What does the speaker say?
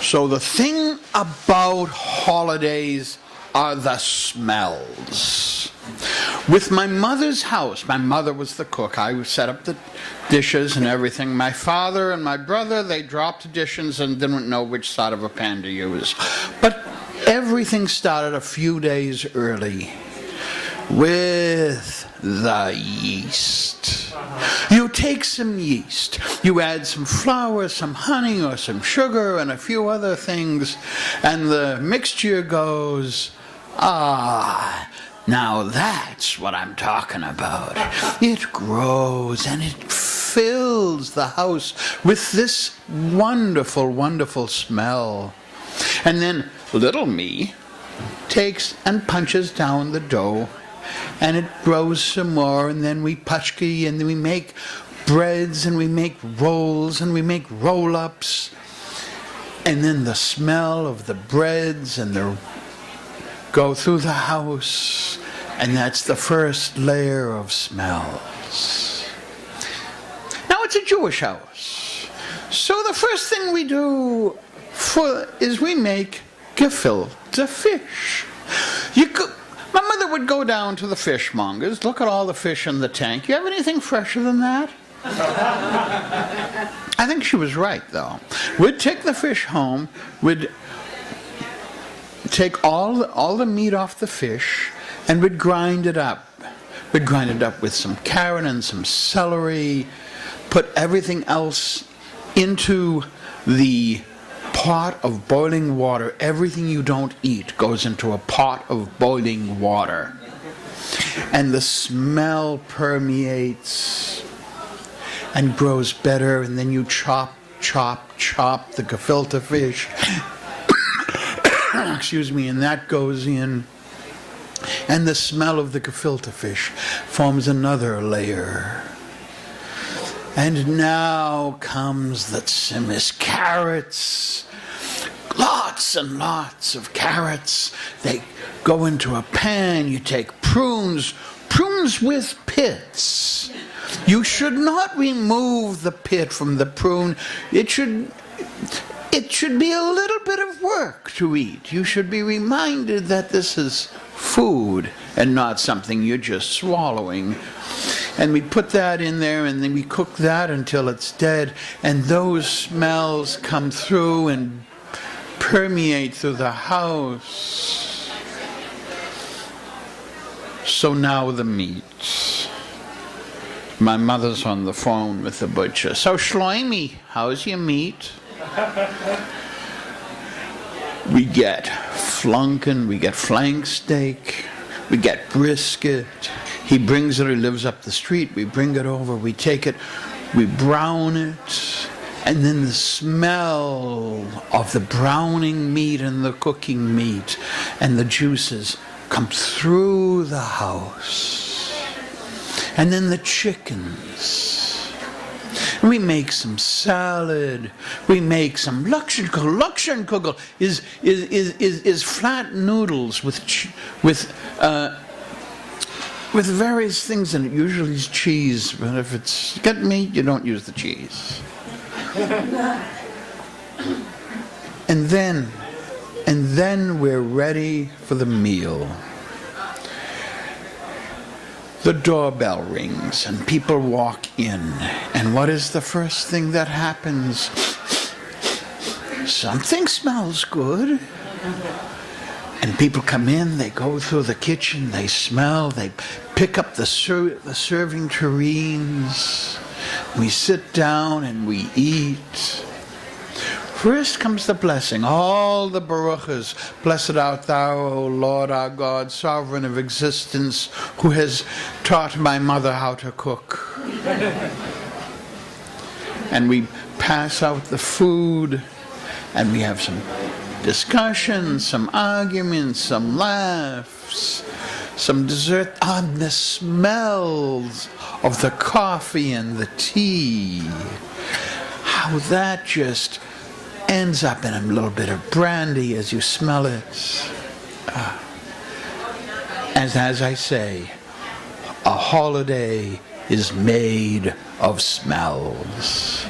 So the thing about holidays are the smells. With my mother's house, my mother was the cook. I would set up the dishes and everything. My father and my brother, they dropped the dishes and didn't know which side of a pan to use. But everything started a few days early with the yeast. You take some yeast, you add some flour, some honey, or some sugar, and a few other things, and the mixture goes, now that's what I'm talking about. It grows and it fills the house with this wonderful, wonderful smell. And then little me takes and punches down the dough, and it grows some more, and then we pachki, and then we make breads, and we make rolls, and we make roll-ups, and then the smell of the breads and the go through the house, and that's the first layer of smells. Now it's a Jewish house, so the first thing we do is we make gefilte fish. My mother would go down to the fishmongers, look at all the fish in the tank. You have anything fresher than that? I think she was right, though. We'd take the fish home, we'd take all the meat off the fish, and we'd grind it up. We'd grind it up with some carrot and some celery, put everything else into the pot of boiling water. Everything you don't eat goes into a pot of boiling water. And the smell permeates and grows better, and then you chop the gefilte fish. Excuse me, and that goes in. And the smell of the gefilte fish forms another layer. And now comes the tzimmis, carrots. Lots and lots of carrots. They go into a pan. You take prunes with pits. You should not remove the pit from the prune. It should be a little bit of work to eat. You should be reminded that this is food and not something you're just swallowing. And we put that in there, and then we cook that until it's dead, and those smells come through and permeate through the house. So now the meat. My mother's on the phone with the butcher. So Shloimi, how's your meat? We get flunkin, we get flank steak, we get brisket. He brings it, he lives up the street, we bring it over, we take it, we brown it, and then the smell of the browning meat and the cooking meat and the juices come through the house. And then the chickens. We make some salad. We make some Luxenkugel is flat noodles with various things in it. Usually it's cheese, but if it's got meat, you don't use the cheese. And then we're ready for the meal. The doorbell rings and people walk in. And what is the first thing that happens? Something smells good. And people come in, they go through the kitchen, they smell, they pick up the serving tureens. We sit down and we eat. First comes the blessing, all the baruchas. Blessed art thou, O Lord our God, sovereign of existence, who has taught my mother how to cook. And we pass out the food, and we have some discussion, some arguments, some laughs, some dessert, and the smells of the coffee and the tea. How that just ends up in a little bit of brandy as you smell it. As I say, a holiday is made of smells.